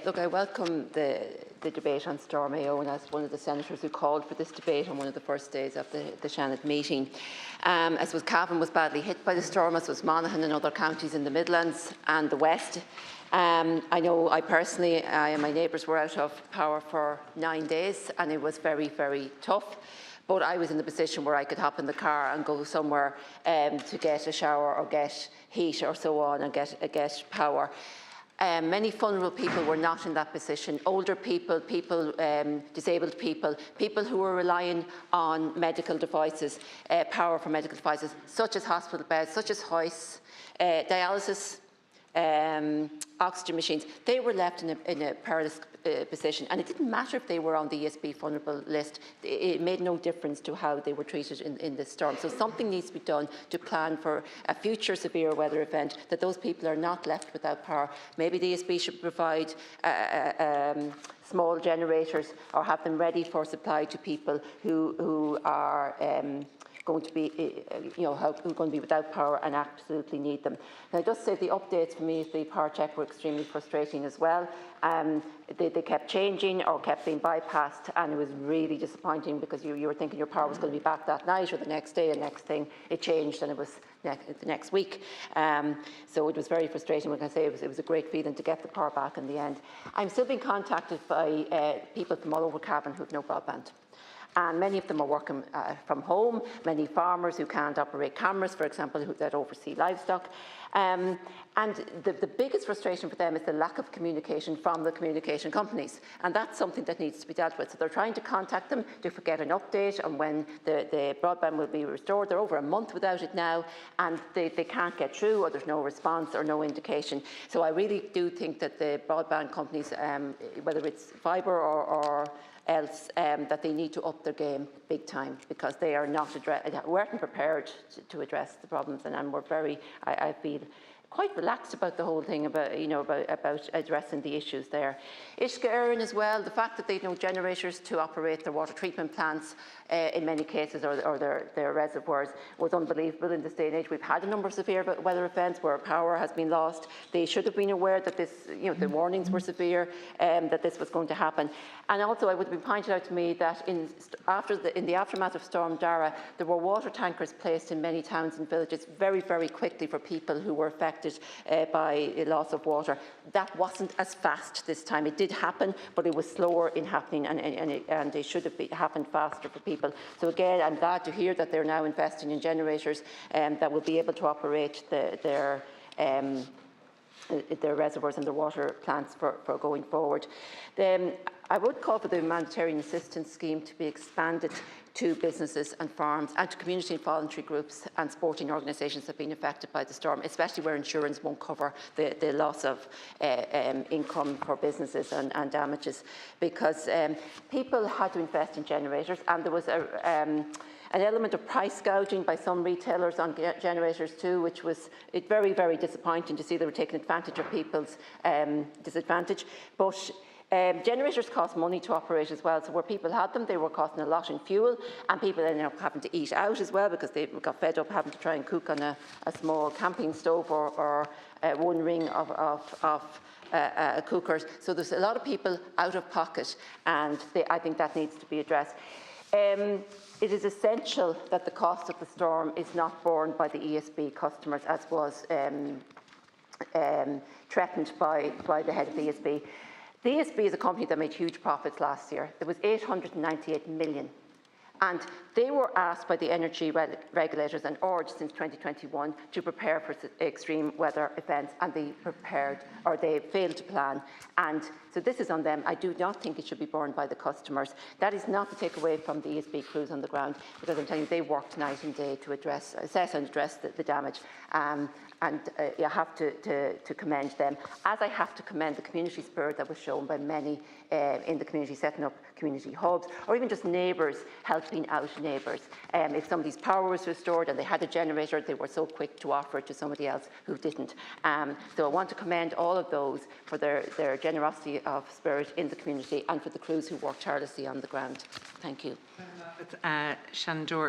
Look, I welcome the debate on Storm Éowyn as one of the senators who called for this debate on one of the first days of the Shannon meeting. As was Cavan was badly hit by the storm, as was Monaghan and other counties in the Midlands and the West. I know I personally and my neighbours were out of power for 9 days, and it was very, very tough. But I was in the position where I could hop in the car and go somewhere to get a shower or get heat or so on and get power. Many vulnerable people were not in that position. Older people, disabled people, people who were relying on medical devices, power from medical devices, such as hospital beds, such as hoists, dialysis, oxygen machines. They were left in a perilous position, and it didn't matter if they were on the ESB vulnerable list. It made no difference to how they were treated in this storm. So something needs to be done to plan for a future severe weather event, that those people are not left without power. Maybe the ESB should provide small generators or have them ready for supply to people who are going to be, going to be without power and absolutely need them. Now, I just say the updates for me, the power check, were extremely frustrating as well. They kept changing or kept being bypassed, and it was really disappointing because you were thinking your power was going to be back that night or the next day, and next thing it changed and it was the next week. So it was very frustrating. Like I say, it was a great feeling to get the power back in the end. I'm still being contacted by people from all over Cavan who have no broadband. And many of them are working from home, many farmers who can't operate cameras, for example, that oversee livestock. And the biggest frustration for them is the lack of communication from the communication companies. And that's something that needs to be dealt with. So they're trying to contact them to get an update on when the broadband will be restored. They're over a month without it now, and they can't get through, or there's no response or no indication. So I really do think that the broadband companies, whether it's fibre or else, that they need to up their game big time, because they are weren't prepared to address the problems, and we're very, I feel, quite relaxed about the whole thing, about addressing the issues there. Storm as well, the fact that they have no generators to operate their water treatment plants in many cases, or their reservoirs, was unbelievable in this day and age. We've had a number of severe weather events where power has been lost. They should have been aware that this, the warnings were severe, that this was going to happen. And also, it would have been pointed out to me that in the aftermath of Storm Dara, there were water tankers placed in many towns and villages very, very quickly for people who were affected by loss of water. That wasn't as fast this time. It did happen, but it was slower in happening, and it should have happened faster for people. So again, I'm glad to hear that they're now investing in generators that will be able to operate their reservoirs and their water plants for going forward. I would call for the humanitarian assistance scheme to be expanded to businesses and farms and to community and voluntary groups and sporting organisations that have been affected by the storm, especially where insurance won't cover the loss of income for businesses and damages, because people had to invest in generators, and there was an element of price gouging by some retailers on generators too, which was very, very disappointing to see they were taking advantage of people's disadvantage. But generators cost money to operate as well, so where people had them, they were costing a lot in fuel, and people ended up having to eat out as well, because they got fed up having to try and cook on a small camping stove or one ring of cookers. So there's a lot of people out of pocket, and I think that needs to be addressed. It is essential that the cost of the storm is not borne by the ESB customers, as was threatened by the head of the ESB. The ESB is a company that made huge profits last year. There was 898 million. And they were asked by the energy regulators and urged since 2021 to prepare for extreme weather events, and they failed to plan. And so this is on them. I do not think it should be borne by the customers. That is not to take away from the ESB crews on the ground, because I'm telling you, they worked night and day to assess and address the damage. And you have to commend them, as I have to commend the community spirit that was shown by many in the community, setting up community hubs, or even just neighbours helping out neighbours. If somebody's power was restored and they had a generator, they were so quick to offer it to somebody else who didn't. So I want to commend all of those for their generosity of spirit in the community, and for the crews who worked tirelessly on the ground. Thank you. Shandor.